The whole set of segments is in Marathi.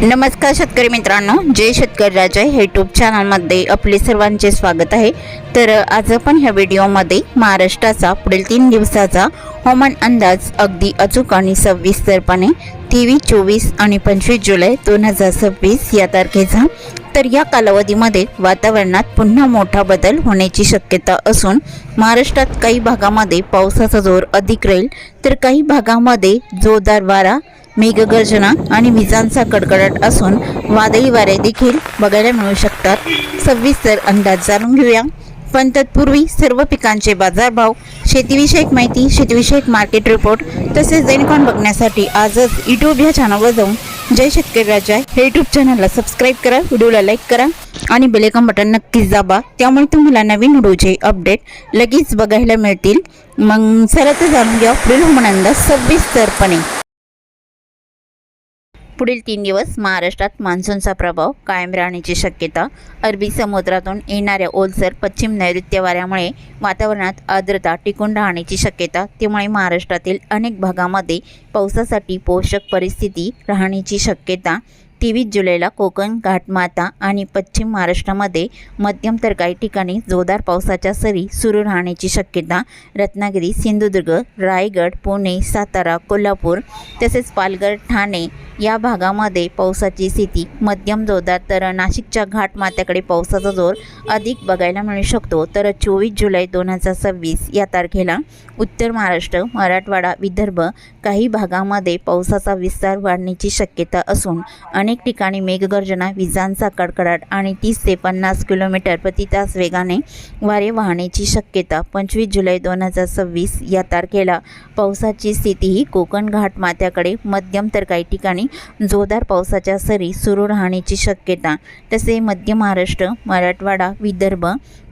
नमस्कार शेतकरी मित्रांनो, जय शेतकरी राजा यूट्यूब चॅनलमध्ये आपले सर्वांचे स्वागत आहे। तर आज आपण ह्या व्हिडिओमध्ये महाराष्ट्राचा पुढील 3 दिवसाचा हवामान अंदाज अगदी अचूक आणि सविस्तरपणे 23, 24 आणि 25 जुलै 2026 या तारखेचा तर या कालावधीमध्ये वातावरणात पुन्हा मोठा बदल होण्याची शक्यता असून महाराष्ट्रात काही भागामध्ये पावसाचा जोर अधिक राहील तर काही भागामध्ये जोरदार वारा, मेघगर्जना आणि विजांचा कडकडाट असून वादळी वारे देखील बघायला मिळू शकतात। सविस्तर अंदाज जाणून घेऊया, पण तत्पूर्वी सर्व पिकांचे बाजारभाव, शेतीविषयक माहिती, शेतीविषयक मार्केट रिपोर्ट तसेच दैनिकान बघण्यासाठी आजच यूट्यूब या चॅनलवर जाऊन जय शेतकरी राजा हे यूट्यूब चॅनलला सबस्क्राईब करा, व्हिडिओला लाईक करा आणि बेल आयकॉन बटन नक्कीच दाबा, त्यामुळे तुम्हाला नवीन व्हिडिओचे अपडेट लगेच बघायला मिळतील। मग चला तर जाणून घ्या पुढील हवामान अंदाज सविस्तरपणे। पुढील 3 दिवस महाराष्ट्रात मान्सूनचा प्रभाव कायम राहण्याची शक्यता। अरबी समुद्रातून येणाऱ्या ओलसर पश्चिम नैऋत्य वाऱ्यामुळे वातावरणात आर्द्रता टिकून राहण्याची शक्यता, त्यामुळे महाराष्ट्रातील अनेक भागामध्ये पावसासाठी पोषक परिस्थिती राहण्याची शक्यता। 23 जुलैला कोकण, घाटमाता आणि पश्चिम महाराष्ट्रामध्ये मध्यम तर काही ठिकाणी जोरदार पावसाच्या सरी सुरू राहण्याची शक्यता। रत्नागिरी, सिंधुदुर्ग, रायगड, पुणे, सातारा, कोल्हापूर तसेच पालघर, ठाणे या भागामध्ये पावसाची स्थिती मध्यम जोरदार, तर नाशिकच्या घाटमाथ्याकडे पावसाचा जोर अधिक बघायला मिळू शकतो। तर 24 जुलै 2026 या तारखेला उत्तर महाराष्ट्र, मराठवाडा, विदर्भ काही भागामध्ये पावसाचा विस्तार वाढण्याची शक्यता असून अनेक ठिकाणी मेघगर्जना, विजांचा कडकडाट आणि 30 ते 50 किलोमीटर प्रति तास वेगाने वारे वाहण्याची शक्यता। 25 जुलै 2026 या तारखेला पावसाची स्थिती कोकण घाटमाथ्याकडे मध्यम तर काही ठिकाणी जोरदार पावसाच्या सरी सुरू राहण्याची शक्यता। तसे मध्य महाराष्ट्र, मराठवाडा, विदर्भ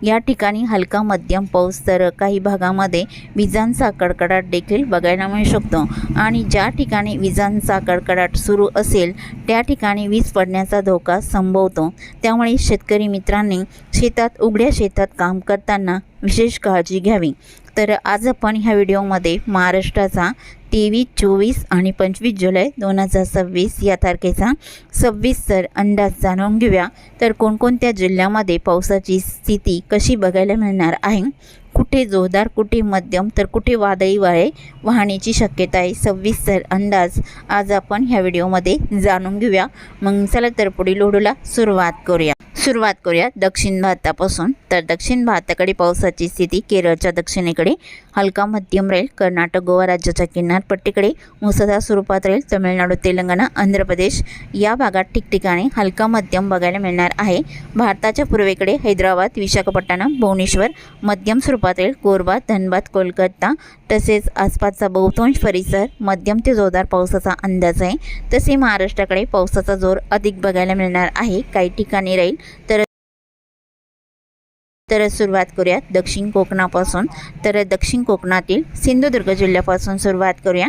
या ठिकाणी हलका मध्यम पाऊस, तर काही भागामध्ये विजांचा कडकडाट देखील बघायला मिळू शकतो आणि ज्या ठिकाणी विजांचा कडकडाट सुरू असेल त्या ठिकाणी वीज पडण्याचा धोका संभवतो, त्यामुळे शेतकरी मित्रांनी उघड्या शेतात काम करताना विशेष काळजी घ्यावी। तर आज आपण ह्या व्हिडिओमध्ये महाराष्ट्राचा 23, 24 आणि 25 जुलै 2026 या तारखेचा सविस्तर अंदाज जाणून घेऊया। तर कोणकोणत्या जिल्ह्यामध्ये पावसाची स्थिती कशी बघायला मिळणार आहे, कुठे जोरदार, कुठे मध्यम, तर कुठे वादळी वारे वाहण्याची शक्यता आहे, सविस्तर अंदाज आज आपण ह्या व्हिडिओमध्ये जाणून घेऊया। मग चला तर पुढील व्हिडिओला सुरुवात करूया दक्षिण भारतापासून। तर दक्षिण भारताकडे पावसाची स्थिती केरळच्या दक्षिणेकडे हलका मध्यम राहील, कर्नाटक, गोवा राज्याच्या किनारपट्टीकडे मुसळधार स्वरूपात राहील, तमिळनाडू, तेलंगणा, आंध्र प्रदेश या भागात ठिकठिकाणी हलका मध्यम बघायला मिळणार आहे। भारताच्या पूर्वेकडे हैदराबाद, विशाखापट्टणम, भुवनेश्वर मध्यम स्वरूपात राहील, कोरबा, धनबाद, कोलकाता तसेच आसपासचा बहुतांश परिसर मध्यम ते जोरदार पावसाचा अंदाज आहे। तसे महाराष्ट्राकडे पावसाचा जोर अधिक बघायला मिळणार आहे, काही ठिकाणी राहील। तर सुरुवात करूयात दक्षिण कोकणापासून। तर दक्षिण कोकणातील सिंधुदुर्ग जिल्ह्यापासून सुरुवात करूया।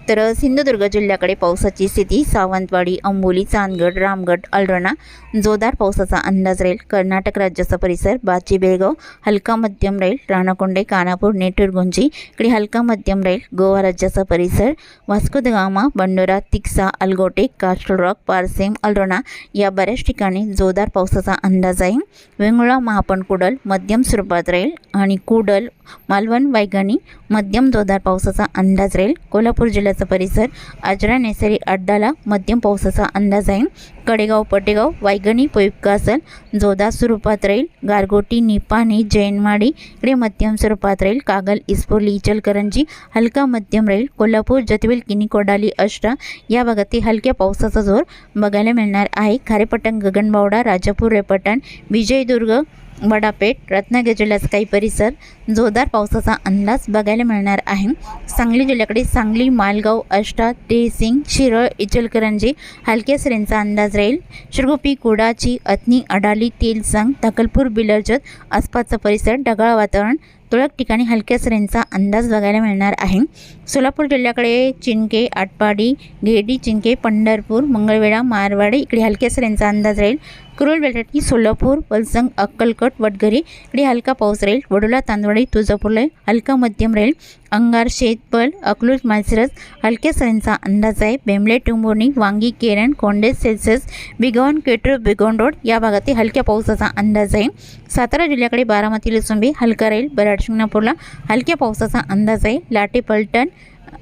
तर सिंधुदुर्ग जिल्ह्याकडे पावसाची स्थिती सावंतवाडी, अंबोली, चांदगड, रामगड, अल्ड्रणा जोरदार पावसाचा अंदाज राहील। कर्नाटक राज्याचा परिसर बाची, बेळगाव हलका मध्यम राहील, राणाकोंडे, कानापूर, नेटूर, गुंजी इकडे हलका मध्यम राहील। गोवा राज्याचा परिसर वास्को द गामा, बंडोरा, तिक्सा, अलगोटे, कास्टल रॉक, पारसेम, अल्ड्रणा या बऱ्याच ठिकाणी जोरदार पावसाचा अंदाज आहे। वेंगुर्ला, महापण, कुडल मध्यम स्वरूपात राहील आणि कुडल, मालवण, वायगणी मध्यम जोरदार पावसाचा अंदाज राहील। कोल्हापूर जिल्ह्याचा परिसर आजरा, नेसरी, अड्डाला मध्यम पावसाचा अंदाज आहे। कडेगाव, पटेगाव, वायगणी, पोईपकासल जोरदार स्वरूपात राहील। गारगोटी, निपाणी, जैनवाडी इकडे मध्यम स्वरूपात राहील। कागल, इस्पोर्ली, इचलकरंजी हलका मध्यम राहील। कोल्हापूर, जतवेल, किनी, कोडाली, अष्टा या भागातील हलक्या पावसाचा जोर बघायला मिळणार आहे। खारेपट्टण, गगनबावडा, राजापूर, रेपटण, विजयदुर्ग, वडापेठ, रत्नागिरी जिल्ह्याचा काही परिसर जोरदार पावसाचा अंदाज बघायला मिळणार आहे। सांगली जिल्ह्याकडे सांगली, मालगाव, अष्टा, देसिंग, शिरळ, इचलकरंजी हलक्या सरींचा अंदाज राहील। शिरगोपी, कुडाची, अथनी, अडाली, तेलसंग, धकलपूर, बिलरजत आसपासचा परिसर ढगाळ वातावरण, तुरळक ठिकाणी हलक्या सरींचा अंदाज बघायला मिळणार आहे। सोलापूर जिल्ह्याकडे चिंके, आटपाडी, घेडी, चिंके, पंढरपूर, मंगळवेढा, मारवाडी इकडे हलक्या सरींचा अंदाज राहील। कुरुल, बेलटकी, सोलापूर, वलसंग, अक्कलकोट, वडघरी इकडे हलका पाऊस राहील। वडोला, तांदवाडी, तुळजापूरला हलका मध्यम राहील। अंगार, शेतपल, अकलूज, माळशिरस हलक्या सरींचा अंदाज आहे. बेंबले, टिंबोर्णी, वांगी, केरन, कोंडेज, सेल्सिअस, बिगवण, केटूर, बिगवण रोड या भागातील हलक्या पावसाचा अंदाज आहे. सातारा जिल्ह्याकडे बारामती, लसुंबी हलका राहील. बराड, शिंगणापूरला हलक्या पावसाचा अंदाज आहे. लाटे, पलटण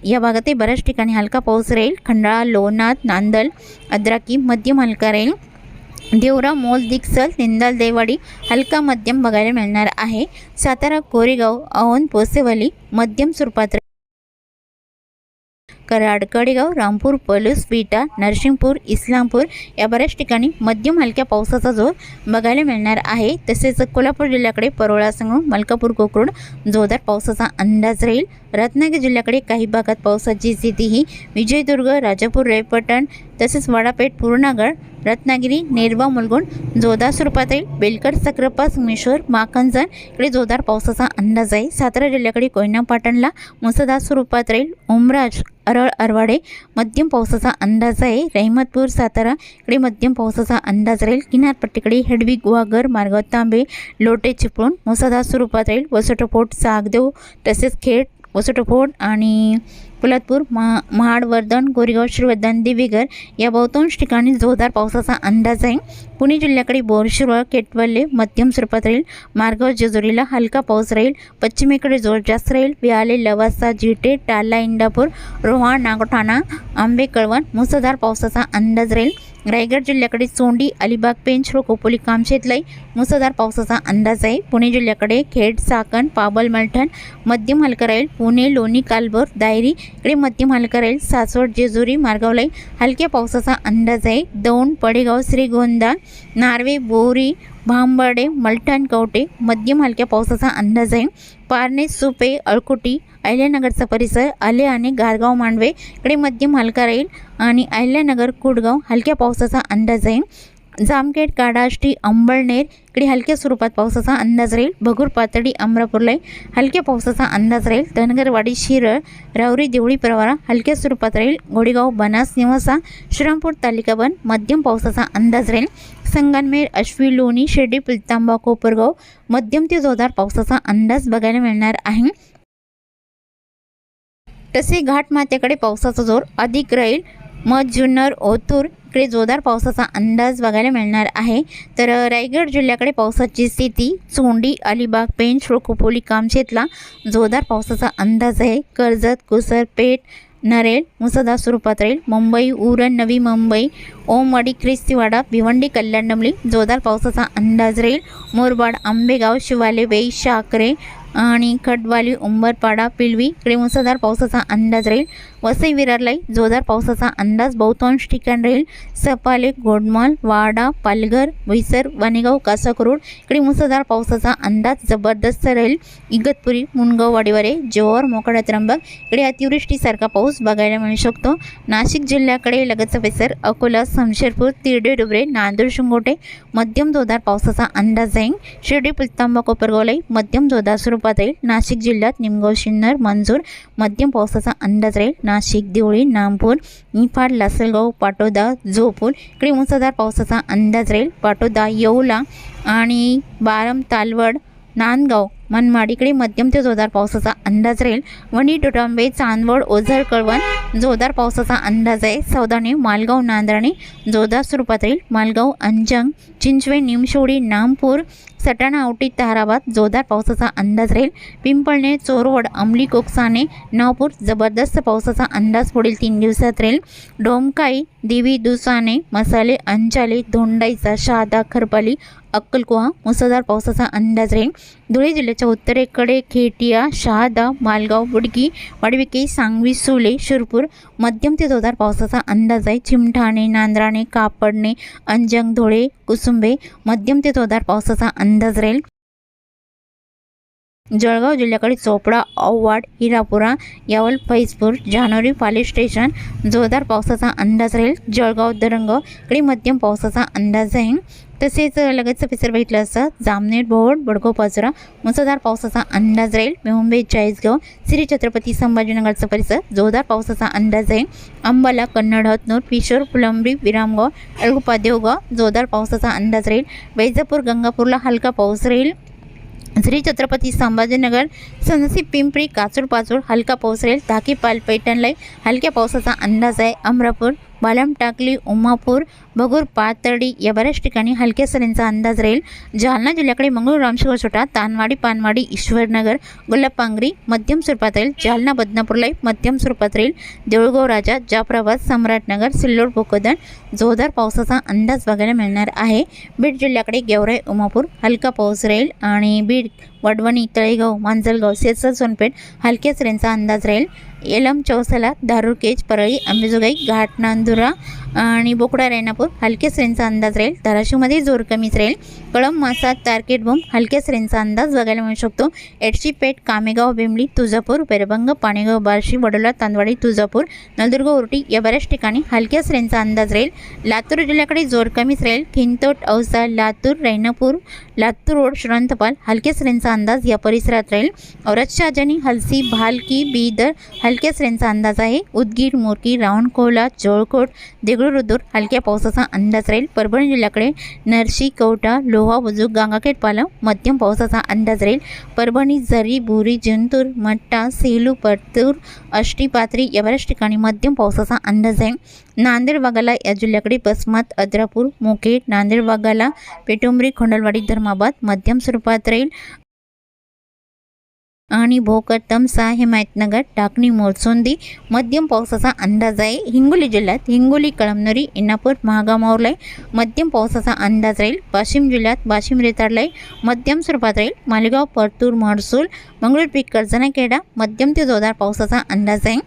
या भागातील बऱ्याच ठिकाणी हलका पाऊस राहील. खंडाळा, लोणार, नांदल, अद्राकी मध्यम हलका राहील. देवरा, मोल, दिक्सल, निंदाल, देवाडी हलका मध्यम बघायला मिळणार आहे. सातारा, कोरेगाव, औंध, पोसेवाली मध्यम स्वरूपात. कराड, कडेगाव, रामपूर, पलूस, विटा, नरसिंगपूर, इस्लामपूर या बऱ्याच ठिकाणी मध्यम हलक्या पावसाचा जोर बघायला मिळणार आहे. तसेच कोल्हापूर जिल्ह्याकडे परोळा, संगम, मलकापूर, कोकरूड जोरदार पावसाचा अंदाज राहील. रत्नागिरी जिल्ह्याकडे काही भागात पावसाची स्थिती ही विजयदुर्ग, राजापूर, रेपटण तसेच वडापेठ, पूर्णागड, रत्नागिरी, नेरवा, मुलगुण जोरदार स्वरूपात राहील. बेलकर, सक्राप्पा, संगमेश्वर, माखणजण इकडे जोरदार पावसाचा अंदाज आहे. सातारा जिल्ह्याकडे कोयना, पाटणला मुसळधार स्वरूपात राहील. उमराज, अरळ, अरवाडे मध्यम पावसाचा अंदाज आहे. रहिमतपूर, सातारा इकडे मध्यम पावसाचा अंदाज राहील. किनारपट्टीकडे हेडवी, गुहागर, मार्गाव, तांबे, लोटे, चिपळूण मुसळधार स्वरूपात राहील. वसटोफोट, सागदेव तसेच खेड, वसटोफोट आणि पोलादपूर, महाड, वर्धन, गोरेगाव, श्रीवर्धन, दिवेघर या बहुतांश ठिकाणी जोरदार पावसाचा अंदाज आहे. पुणे जिल्ह्याकडे बोरशिरवळ, केटवल्ले मध्यम स्वरूपात राहील. मार्गाव, जेजुरीला हलका पाऊस राहील. पश्चिमेकडे जोर जास्त राहील. बियाले, लवासा, जिटे, टाला, इंदापूर, रोहा, नागोठाणा, आंबे, कळवण मुसळधार पावसाचा अंदाज राहील. रायगड जिल्ह्याकडे चोंडी, अलिबाग, पेंच, खोपोली, कामशेतलाई मुसळधार पावसाचा अंदाज आहे. पुणे जिल्ह्याकडे खेड, साकण, पाबल, मलठण मध्यम हलका राहील. पुणे, लोणी, कालभोर, दायरी इकडे मध्यम हलका राहील. सासवड, जेजुरी, मार्गावलाई हलक्या पावसाचा अंदाज आहे. दौंड, पडेगाव, श्रीगोंदा, नार्वे, बोरी, भांबर्डे, मलठण, कवटे मध्यम हलक्या पावसाचा अंदाज आहे. पारणे, सुपे, अळकुटी, अहिल्यानगरचा परिसर, आले आणि गारगाव, मांडवे इकडे मध्यम हलका राहील. आणि अहिल्यानगर, कुडगाव हलक्या पावसाचा अंदाज आहे. जामखेड, काडाष्टी, अंबळनेर इकडे हलक्या स्वरूपात पावसाचा अंदाज राहील. भगूर, पातळी, अमरापूरला हलक्या पावसाचा अंदाज राहील. धनगरवाडी, शिरळ, रावरी, देवळी, प्रवारा हलक्या स्वरूपात राहील. गोडेगाव, बनास, निवासा, श्रीरामपूर तालिकाबंद मध्यम पावसाचा अंदाज राहील. संगमनेर, आश्वी, लोणी, शिर्डी, पिलतांबा, कोपरगाव मध्यम ते जोरदार पावसाचा अंदाज बघायला मिळणार आहे. तसे घाटमाथ्याकडे पावसाचा जोर अधिक राहील. मध, जुन्नर, ओतूर इकडे जोरदार पावसाचा अंदाज बघायला मिळणार आहे. तर रायगड जिल्ह्याकडे पावसाची स्थिती चोंडी, अलिबाग, पेंच, खोपोली, कामशेतला जोरदार पावसाचा अंदाज आहे. कर्जत, कुसर, पेठ, नरेल मुसळधार स्वरूपात राहील. मुंबई, उरण, नवी मुंबई, ओमवाडी, ख्रिस्तीवाडा, भिवंडी, कल्याण, डमली जोरदार पावसाचा अंदाज राहील. मोरबाड, आंबेगाव, शिवाले, वेई, शाकरे आणि खडवाली, उंबरपाडा, पिलवी इकडे मुसळधार पावसाचा अंदाज राहील. वसई, विरारलाई जोरदार पावसाचा अंदाज बहुतांश ठिकाण राहील. सपाले, गोडमाल, वाडा, पालघर, बोईसर, वाणेगाव, कासाकरोड इकडे मुसळधार पावसाचा अंदाज जबरदस्त राहील. इगतपुरी, मुनगाव, वाडीवारे, जोर, मोखाडा, त्र्यंबक इकडे अतिवृष्टीसारखा पाऊस बघायला मिळू शकतो. नाशिक जिल्ह्याकडे लगतचा परिसर, अकोला, शमशेरपूर, तिरडे, डुबरे, नांदूर, शिंगोटे मध्यम जोरदार पावसाचा अंदाज आहे. शिर्डी, पिलतांबा, कोपरगावलाई मध्यम जोरदार स्वरूपात राहील. नाशिक जिल्ह्यात निमगाव, सिन्नर, मंजूर मध्यम पावसाचा अंदाज राहील. नाशिक, देवळी, नामपूर, निफाड, लासलगाव, पाटोदा, जोपूर इकडे मुसळधार पावसाचा अंदाज राहील. पाटोदा, येवला आणि बारम, तालवड, नांदगाव, मनमाड इकडे मध्यम ते जोरदार पावसाचा अंदाज राहील. वणी, टोटांबे, चांदवड, ओझर, कळवण जोरदार पावसाचा अंदाज आहे. सौदाणे, मालगाव, नांदराणे जोरदार स्वरूपात राहील. मालगाव, अंजंग, चिंचवे, निमशोडी, नामपूर, सटाणा, औटी, ताराबाद जोरदार पावसाचा अंदाज राहील. पिंपळणे, चोरवड, अंमली, कोकसाने, नागपूर जबरदस्त पावसाचा अंदाज पुढील 3 दिवसात राहील. डोमकाई, देवी, दुसाने, मसाले, अंचाले, धोंडाईचा, शहादा, खरपाली, अक्कलकोहा मुसळधार पावसाचा अंदाज राहील. धुळे जिल्ह्याच्या उत्तरेकडे खेटिया, शहादा, मालगाव, बुडकी, वाडविके, सांगवी, सुले, शिरपूर मध्यम ते जोरदार पावसाचा अंदाज आहे. चिमठाणे, नांदराणे, कापडणे, अंजंग, धुळे, कुसुंबे मध्यम ते जोरदार पावसाचा अंदाज राहील. जळगाव जिल्ह्याकडे चोपडा, औवाड, हिरापुरा, यावल, फैजपूर, जानोरी, पाली स्टेशन जोरदार पावसाचा अंदाज राहील. जळगाव, दरंगाव इकडे मध्यम पावसाचा अंदाज आहे. तसेच लगतचा परिसर बघितला असता जामनेर, भोर, बडगाव, पाचोरा मुसळधार पावसाचा अंदाज राहील. मुंबई, चाळीसगाव, श्री छत्रपती संभाजीनगरचा परिसर जोरदार पावसाचा अंदाज आहे. अंबाला, कन्नड, हतनूर, पिशोर, फुलंब्री, विरामगाव, अळगुपा, देवगाव जोरदार पावसाचा अंदाज राहील. वैजापूर, गंगापूरला हलका पाऊस राहील. श्री छत्रपती संभाजीनगर, सनसी, पिंपरी, काचूर पाचूर हलका पाऊस राहील. धाकी पाल पैठणला हलक्या पावसाचा अंदाज आहे. अमरापूर, बालम, टाकली, उमापूर, बगूर, पाथर्डी या बऱ्याच ठिकाणी हलक्या सरींचा अंदाज राहील. जालना जिल्ह्याकडे मंगळूर, रामशिव, छोटा, तानवाडी, पानवाडी, ईश्वरनगर, गुलाबपांगरी मध्यम स्वरूपात राहील. जालना, बदनापूरला मध्यम स्वरूपात राहील. देऊळगाव, राजा, जाफराबाद, सम्राटनगर, सिल्लोड, भोकरदन जोरदार पावसाचा अंदाज बघायला मिळणार आहे. बीड जिल्ह्याकडे गेवराई, उमापूर हलका पाऊस राहील आणि बीड, वडवणी, तळेगाव, मांजलगाव, सेसर, सोनपेठ हलक्या सरींचा अंदाज राहील. येलम, चौसला, दारुरकेज, परळी, अंबेजोगाई, घाट, नांदुरा आणि बोकडा, रेणापूर हलक्या सरींचा अंदाज राहील. धाराशिवमध्ये जोर कमीच राहील. कळंब, मासा, तारकेट, बोम हलक्या सरींचा अंदाज बघायला मिळू शकतो. एडशीपेठ, कामेगाव, बेंबली, तुळजापूर, बेरबंग, पाणेगाव, बार्शी, वडोला, तांदवाडी, तुळजापूर, नळदुर्ग, उरटी या बऱ्याच ठिकाणी हलक्या सरींचा अंदाज राहील. लातूर जिल्ह्याकडे जोर कमीच राहील. खिंतोट, औसा, लातूर, रेणापूर, लातूर रोड, श्रवंतपाल हलक्या सरींचा अंदाज या परिसरात राहील. औरत, शाहजनी, हलसी, भालकी, बीदर हलक्या सरींचा अंदाज आहे. उदगीर, मोरकी, रावणकोला, जोळकोट, देगलूर, हलक्या पावसाचा अंदाज राहील. परभणी जिल्ह्याकडे नरशी, कवठा, लोहा, बुजुर्ग, गंगाखेड, पालम मध्यम पावसाचा अंदाज राहील. परभणी, झरी, बोरी, जिंतूर, मट्टा, सेलू, परतूर, आष्टी, पाथरी या बऱ्याच ठिकाणी मध्यम पावसाचा अंदाज आहे. नांदेड वाघाला या जिल्ह्याकडे बसमत, अद्रापूर, मुखेड, नांदेड वाघाला, पेटुंबरी, खोंडलवाडी, धर्माबाद मध्यम स्वरूपात राहील आणि भोकर, तमसा, हिमायतनगर, टाकणी, मोरचोंदी मध्यम पावसाचा अंदाज आहे. हिंगोली जिल्ह्यात हिंगोली, कळमनुरी, इंदापूर, महागाव, मावलाई मध्यम पावसाचा अंदाज राहील. वाशिम जिल्ह्यात वाशिम, रेताडलाई मध्यम स्वरूपात राहील. मालेगाव, परतूर, महसूल, मंगळूर, पीक, कर्जनाखेडा मध्यम ते जोरदार पावसाचा अंदाज आहे.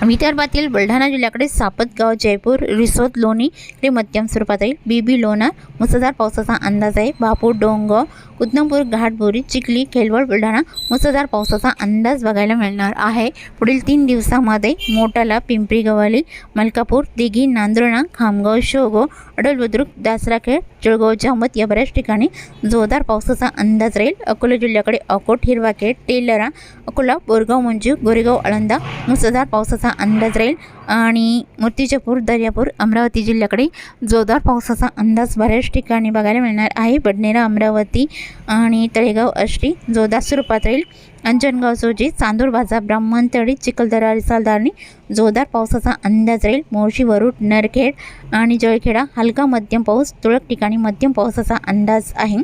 विदर्भातील बुलढाणा जिल्ह्याकडे सापतगाव, जयपूर, रिसोद, लोणी हे मध्यम स्वरूपात राहील. बीबी, लोणार मुसळधार पावसाचा अंदाज आहे. बापूर, डोंगव, उधमपूर, घाटबोरी, चिखली, खेलवड, बुलढाणा मुसळधार पावसाचा अंदाज बघायला मिळणार आहे. पुढील 3 दिवसामध्ये मोटाला, पिंपरी, गव्हाली, मलकापूर, दिघी, नांदुर्णा, खामगाव, शेवगाव, अडल, बुद्रुक, दासराखेड, जळगाव, जामोद या बऱ्याच ठिकाणी जोरदार पावसाचा अंदाज राहील. अकोला जिल्ह्याकडे अकोट, हिरवाखेड, तेलरा, अकोला, बोरगाव, मंजू, गोरेगाव, आळंदा मुसळधार पावसाचा अंदाज राहील आणि मूर्तिजापूर, दर्यापूर, अमरावती जिल्ह्याकडे जोरदार पावसाचा अंदाज बऱ्याच ठिकाणी बघायला मिळणार आहे. बडनेरा, अमरावती आणि तळेगाव, आष्टी जोरदार स्वरूपात राहील. अंजनगाव, सोजी, चांदूर, बाजा, ब्राह्मणतळी, चिखलदरा, रिसालदारणी जोरदार पावसाचा अंदाज राहील. मोर्शी, वरुड, नरखेड आणि जळखेडा हलका मध्यम पाऊस, तुरळक ठिकाणी मध्यम पावसाचा अंदाज आहे.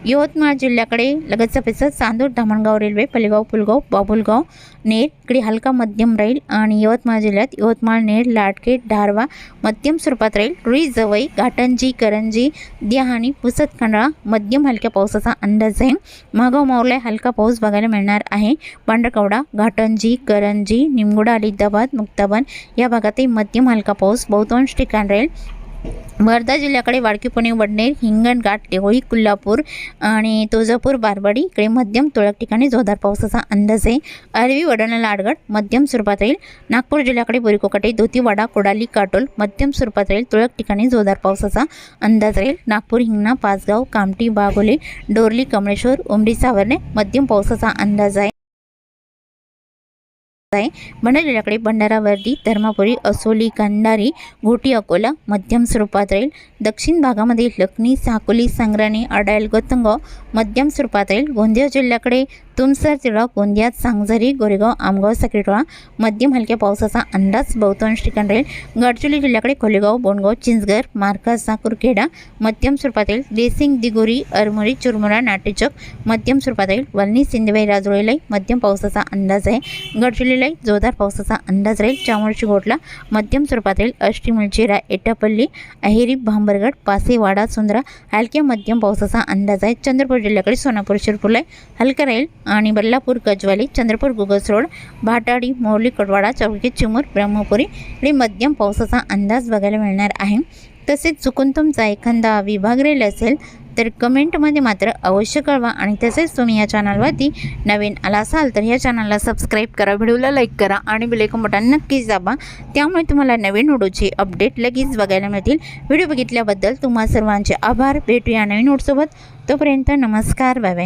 यवतमाळ जिल्ह्याकडे लगतचा परिसर, चांदूर, धामणगाव रेल्वे, पलेगाव, पुलगाव, बाबुलगाव, नेर इकडे हलका मध्यम राहील आणि यवतमाळ जिल्ह्यात यवतमाळ, नेर, लाटखेड, धारवा मध्यम स्वरूपात राहील. रुई, जवई, घाटंजी, करंजी, द्याहाणी, पुसद, खंडाळा मध्यम हलक्या पावसाचा अंदाज आहे. महागाव, मावलाई हलका पाऊस बघायला मिळणार आहे. पांढरकवडा, घाटंजी, करंजी, निमगोडा, अलिदाबाद, मुक्ताबाद या भागातही मध्यम हलका पाऊस बहुतांश ठिकाणी राहील. वर्धा जिल्ह्याकडे वाडकी, पुणे, वडनेर, हिंगणघाट, देवळी, कोल्हापूर आणि तुळजापूर, बारवाडी इकडे मध्यम तुरळक ठिकाणी जोरदार पावसाचा अंदाज आहे. अरवी, वडोणा, लाडगड मध्यम स्वरूपात राहील. नागपूर जिल्ह्याकडे बोरीकोकाटे, धोतीवाडा, कोडाली, काटोल मध्यम स्वरूपात राहील. तुरळक ठिकाणी जोरदार पावसाचा अंदाज राहील. नागपूर, हिंगणा, पाचगाव, कामठी, बागोली, डोरली, कमळेश्वर, उमडी, सावर्णे मध्यम पावसाचा अंदाज आहे. भंडारा जिल्ह्याकडे भंडारा, वर्दी, धर्मापुरी, असोली, कंधारी, घोटी, अकोला मध्यम स्वरूपात राहील. दक्षिण भागामध्ये लखनी, साकोली, संग्राणी, अडायल, गतंगाव मध्यम स्वरूपात राहील. गोंदिया जिल्ह्याकडे तुमसर, तिळा, गोंदिया, सांगझरी, गोरेगाव, आमगाव, सकरीटोळा मध्यम हलक्या पावसाचा अंदाज बहुतांश ठिकाणी राहील. गडचिरोली जिल्ह्याकडे खोलेगाव, बोंडगाव, चिंचघर, मार्कास, साकुरखेडा मध्यम स्वरूपात राहील. देसिंग, दिगोरी, अरमोरी, चुरमुरा, नाटेचक मध्यम स्वरूपात राहील. वलनी, सिंधबाई, राजोळीलाई मध्यम पावसाचा अंदाज आहे. गडचिरोलीलाई जोरदार पावसाचा अंदाज राहील. चामोर्शी, घोटला मध्यम स्वरूपात राहील. आष्टी, मुलचेरा, एटापल्ली, अहेरी, भांबरगड, पासे, वाडा, सुंदरा हलक्या मध्यम पावसाचा अंदाज आहे. चंद्रपूर जिल्ह्याकडे सोनापूर, शिरपूरला हलका राहील आणि बल्लापूर, गजवाली, चंद्रपूर, गुगस रोड, भाटाडी, मोरली, कडवाडा, चौकी, चिमूर, ब्रह्मपुरी इकडे मध्यम पावसाचा अंदाज बघायला मिळणार आहे. तसेच चुकून तुमचा एखादा विभाग राहील असेल तर कमेंटमध्ये मात्र अवश्य कळवा आणि तसेच तुम्ही या चॅनलवरती नवीन आला असाल तर या चॅनलला सबस्क्राईब करा, व्हिडिओला लाईक करा आणि बेल आयकॉन बटन नक्कीच दाबा. त्यामुळे तुम्हाला नवीन व्हिडिओचे अपडेट लगेच बघायला मिळतील. व्हिडिओ बघितल्याबद्दल तुम्हा सर्वांचे आभार. भेटूया नवीन व्हिडिओसोबत. तोपर्यंत नमस्कार, बाय बाय.